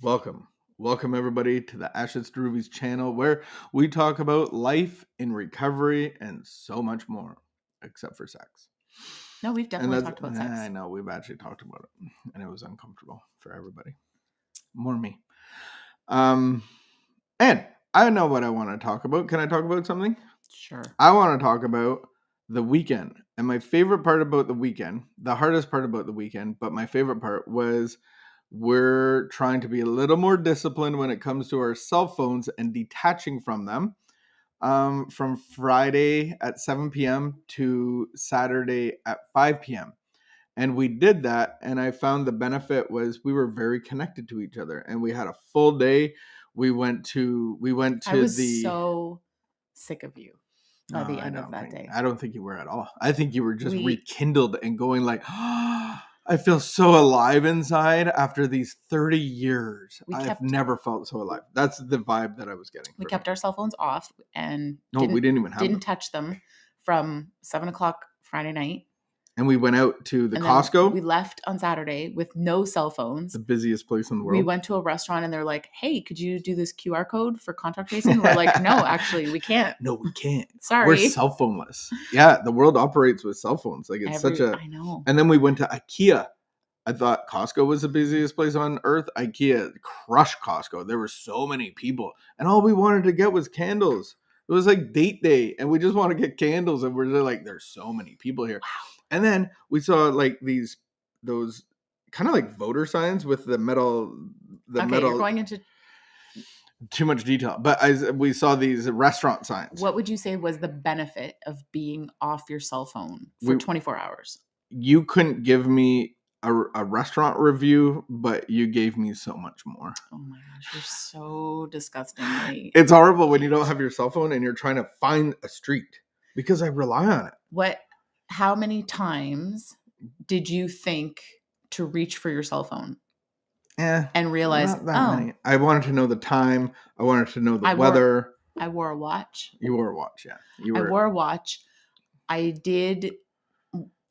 Welcome. Welcome, everybody, to the Ashes to Rubies channel where we talk about life in recovery and so much more, except for sex. No, we've definitely talked about sex. I know, we've actually talked about it, and it was uncomfortable for everybody. More me. And I know what I want to talk about. Can I talk about something? Sure. I want to talk about the weekend. And my favorite part about the weekend, the hardest part about the weekend, but my favorite part was we're trying to be a little more disciplined when it comes to our cell phones and detaching from them from Friday at 7 p.m. to Saturday at 5 p.m. And we did that, and I found the benefit was we were very connected to each other, and we had a full day. We went to I was so sick of you by the end of that day. I don't think you were at all. I think you were just rekindled and going like, oh, I feel so alive inside after these 30 years. I've never felt so alive. That's the vibe that I was getting. We kept our cell phones off and we didn't even have didn't touch them from 7 o'clock Friday night. And we went out to the Costco. We left on Saturday with no cell phones. The busiest place in the world. We went to a restaurant and they're like, hey, could you do this QR code for contact tracing? We're like, no, actually, we can't. No, we can't. Sorry. We're cell phoneless. Yeah, the world operates with cell phones. Like it's I know. And then we went to IKEA. I thought Costco was the busiest place on earth. IKEA crushed Costco. There were so many people. And all we wanted to get was candles. It was like date day. And we just want to get candles. And we're like, there's so many people here. Wow. And then we saw like those kind of like voter signs with the metal. You're going into too much detail, but we saw these restaurant signs. What would you say was the benefit of being off your cell phone for 24 hours? You couldn't give me a restaurant review, but you gave me so much more. Oh my gosh, you're so disgustingly. It's horrible when you don't have your cell phone and you're trying to find a street because I rely on it. How many times did you think to reach for your cell phone? And realize, many. I wanted to know the time. I wanted to know the weather. I wore a watch. You wore a watch, yeah. I wore a watch. I did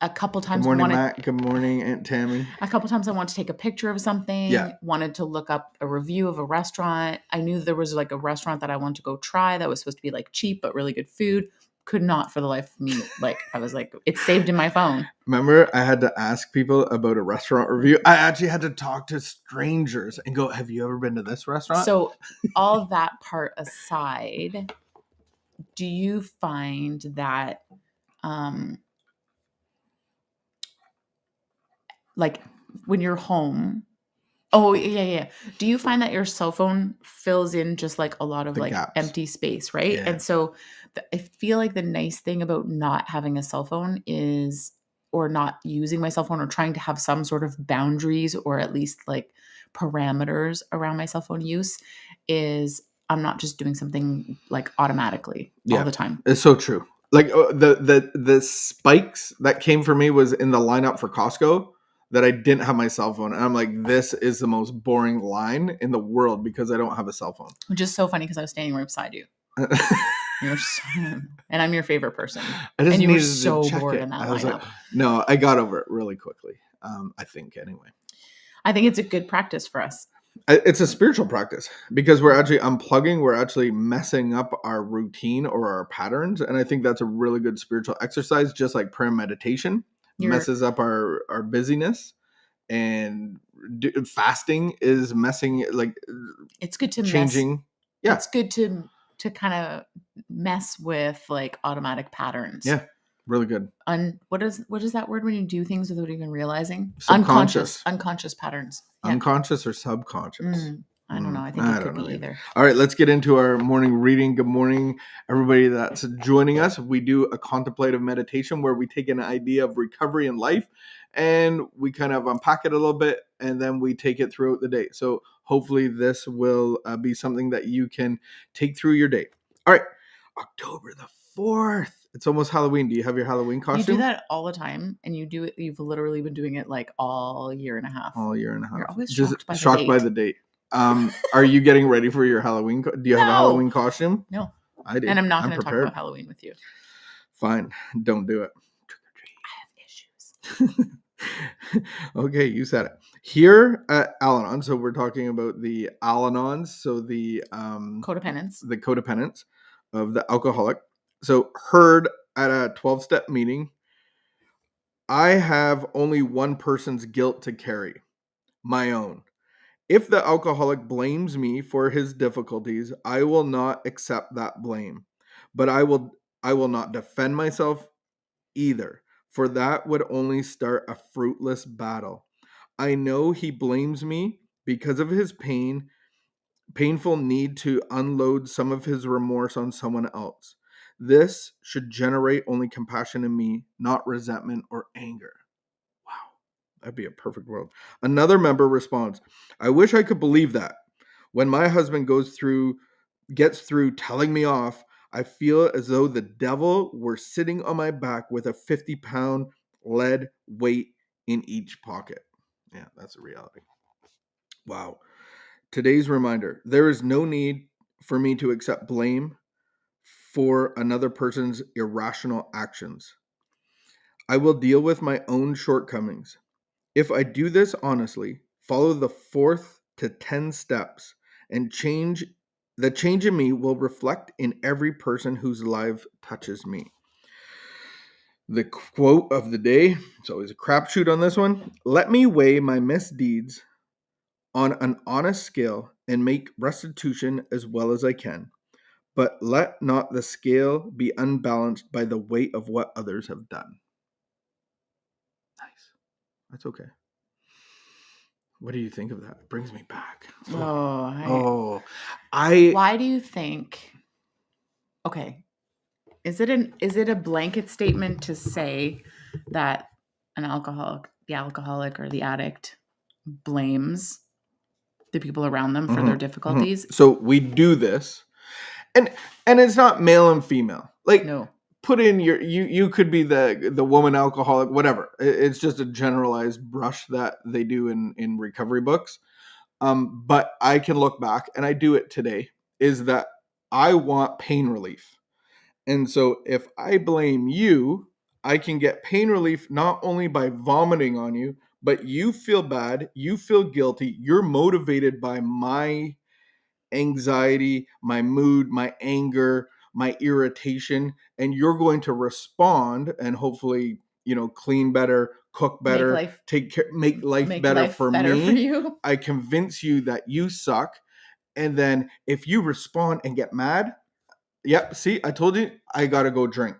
a couple times. Good morning, Matt. Good morning, Aunt Tammy. A couple times I wanted to take a picture of something. Yeah. Wanted to look up a review of a restaurant. I knew there was like a restaurant that I wanted to go try that was supposed to be like cheap but really good food. Could not for the life of me. Like I was like, it's saved in my phone. Remember, I had to ask people about a restaurant review. I actually had to talk to strangers and go, have you ever been to this restaurant? So all of that part aside, do you find that like when you're home, do you find that your cell phone fills in just like a lot of like gaps. Empty space, right? Yeah. And so I feel like the nice thing about not having a cell phone is, or not using my cell phone or trying to have some sort of boundaries or at least like parameters around my cell phone use, is I'm not just doing something like automatically all the time. It's so true. Like the spikes that came for me was in the lineup for Costco that I didn't have my cell phone. And I'm like, this is the most boring line in the world because I don't have a cell phone. Which is so funny because I was standing right beside you. And I'm your favorite person. And you were so bored in that lineup. Like, no, I got over it really quickly. I think anyway. I think it's a good practice for us. It's a spiritual practice because we're actually unplugging. We're actually messing up our routine or our patterns. And I think that's a really good spiritual exercise, just like prayer and meditation. Messes up our busyness, and fasting is messing, like it's good to changing. It's good to kind of mess with like automatic patterns. Yeah, really good. What is that word when you do things without even realizing? Unconscious patterns. Yeah. Unconscious or subconscious. I don't know. I think it could be either. All right, let's get into our morning reading. Good morning, everybody that's joining us. We do a contemplative meditation where we take an idea of recovery in life and we kind of unpack it a little bit and then we take it throughout the day. So hopefully this will be something that you can take through your day. All right, October the 4th. It's almost Halloween. Do you have your Halloween costume? You do that all the time, and you do it. You've literally been doing it like all year and a half. You're always shocked by the date. Are you getting ready for your Halloween? Do you have a Halloween costume? No, I do. And I'm not going to talk about Halloween with you. Fine, don't do it. I have issues. Okay, you said it. Here at Al-Anon, so we're talking about the Al-Anons, so the Codependence. codependents of the alcoholic. So heard at a 12-step meeting, I have only one person's guilt to carry, my own. If the alcoholic blames me for his difficulties, I will not accept that blame. But I will not defend myself either, for that would only start a fruitless battle. I know he blames me because of his painful need to unload some of his remorse on someone else. This should generate only compassion in me, not resentment or anger. Wow, that'd be a perfect world. Another member responds, I wish I could believe that. When my husband gets through telling me off, I feel as though the devil were sitting on my back with a 50-pound lead weight in each pocket. Yeah, that's a reality. Wow. Today's reminder, there is no need for me to accept blame for another person's irrational actions. I will deal with my own shortcomings. If I do this honestly, follow the 4 to 10 steps, and the change in me will reflect in every person whose life touches me. The quote of the day, it's always a crapshoot on this one. Let me weigh my misdeeds on an honest scale and make restitution as well as I can. But let not the scale be unbalanced by the weight of what others have done. Nice. That's okay. What do you think of that? It brings me back. Oh, I why do you think? Okay, is it a blanket statement to say that the alcoholic or the addict blames the people around them for their difficulties? So we do this, and it's not male and female. Like, No. put in you could be the woman alcoholic, whatever. It's just a generalized brush that they do in recovery books. But I can look back, and I do it today. Is that I want pain relief, and so if I blame you, I can get pain relief not only by vomiting on you, but you feel bad, you feel guilty, you're motivated by my anxiety, my mood, my anger, my irritation, and you're going to respond and hopefully, clean better, cook Make better, life make life make better life for better for me. you. I convince you that you suck. And then if you respond and get mad, yep, see, I told you I got to go drink.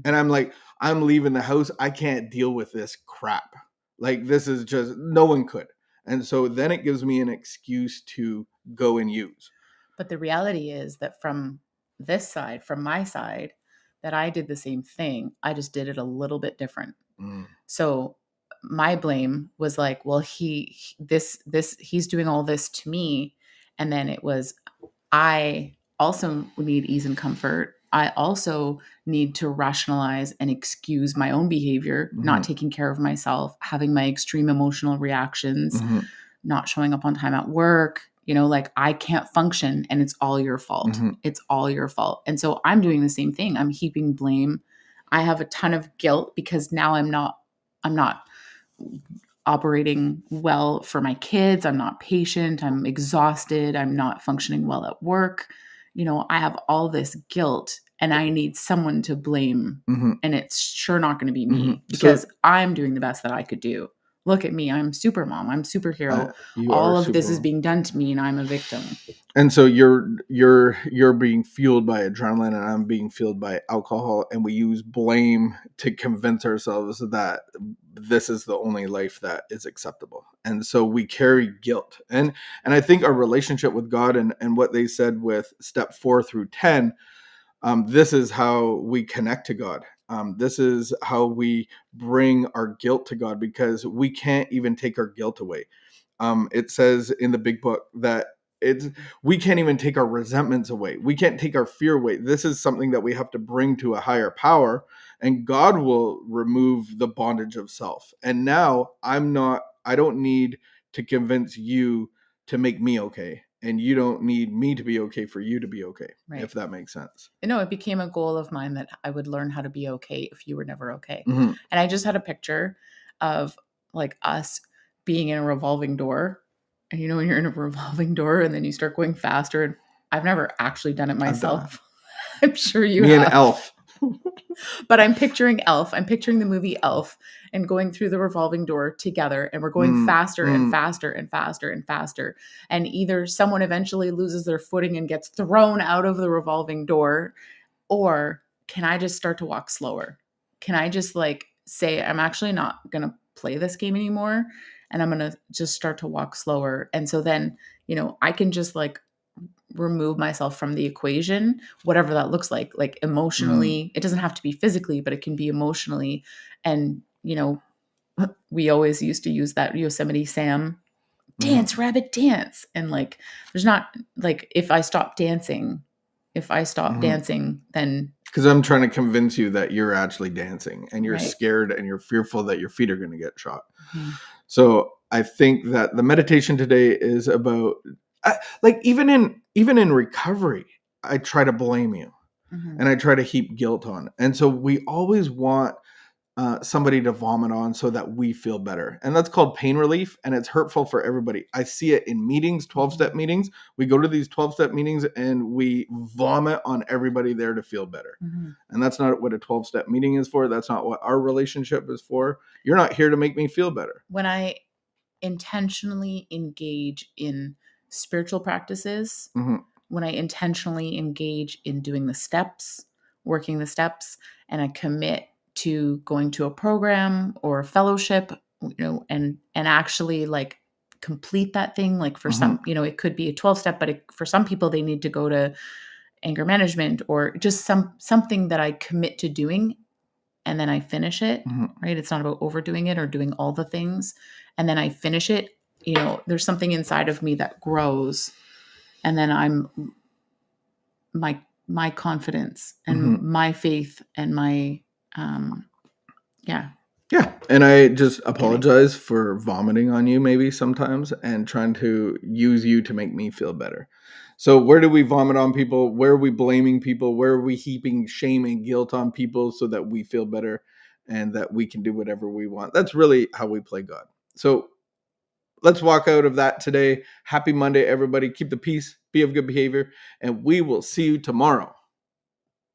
And I'm like, I'm leaving the house. I can't deal with this crap. Like, this is just, no one could. And so then it gives me an excuse to go and use. But the reality is that from this side, from my side, that I did the same thing. I just did it a little bit different. Mm. So my blame was like, well, he's doing all this to me. And then it was, I also need ease and comfort. I also need to rationalize and excuse my own behavior, not taking care of myself, having my extreme emotional reactions, not showing up on time at work. Like, I can't function and it's all your fault. It's all your fault. And so I'm doing the same thing. I'm heaping blame. I have a ton of guilt because now I'm not operating well for my kids. I'm not patient. I'm exhausted. I'm not functioning well at work. I have all this guilt and I need someone to blame. And it's sure not going to be me because I'm doing the best that I could do. Look at me. I'm super mom. I'm superhero. All of this is being done to me and I'm a victim. And so you're being fueled by adrenaline and I'm being fueled by alcohol, and we use blame to convince ourselves that this is the only life that is acceptable. And so we carry guilt. And I think our relationship with God and what they said with step 4 through 10, this is how we connect to God. This is how we bring our guilt to God, because we can't even take our guilt away. It says in the big book that we can't even take our resentments away. We can't take our fear away. This is something that we have to bring to a higher power, and God will remove the bondage of self. And now I don't need to convince you to make me okay. And you don't need me to be okay for you to be okay, Right. if that makes sense. It became a goal of mine that I would learn how to be okay if you were never okay. And I just had a picture of like us being in a revolving door. And you know, when you're in a revolving door and then you start going faster, and I've never actually done it I've done that. myself. I'm sure you Me and have. Elf. But I'm picturing Elf. I'm picturing the movie Elf and going through the revolving door together. And we're going faster and faster and faster and faster. And either someone eventually loses their footing and gets thrown out of the revolving door, or can I just start to walk slower? Can I just like say, I'm actually not going to play this game anymore, and I'm going to just start to walk slower? And so then, you know, I can just like remove myself from the equation, whatever that looks like emotionally. It doesn't have to be physically, but it can be emotionally. And, you know, we always used to use that Yosemite Sam, dance, rabbit, dance. And like, there's not like, if I stop dancing, then because I'm trying to convince you that you're actually dancing and you're right. scared and you're fearful that your feet are going to get shot. Mm-hmm. So I think that the meditation today is about like even in recovery, I try to blame you and I try to heap guilt on. And so we always want somebody to vomit on so that we feel better. And that's called pain relief. And it's hurtful for everybody. I see it in meetings, 12-step meetings. We go to these 12-step meetings and we vomit on everybody there to feel better. And that's not what a 12-step meeting is for. That's not what our relationship is for. You're not here to make me feel better. When I intentionally engage in spiritual practices, when I intentionally engage in doing the steps, working the steps, and I commit to going to a program or a fellowship, you know, and actually like complete that thing. Like for some, you know, it could be a 12-step, but for some people, they need to go to anger management or just something that I commit to doing, and then I finish it, right? It's not about overdoing it or doing all the things. And then I finish it, you know, there's something inside of me that grows. And then I'm my confidence and my faith and my yeah. And I just apologize for vomiting on you maybe sometimes and trying to use you to make me feel better. So where do we vomit on people? Where are we blaming people? Where are we heaping shame and guilt on people so that we feel better and that we can do whatever we want? That's really how we play God. So let's walk out of that today. Happy Monday, everybody. Keep the peace, be of good behavior, and we will see you tomorrow.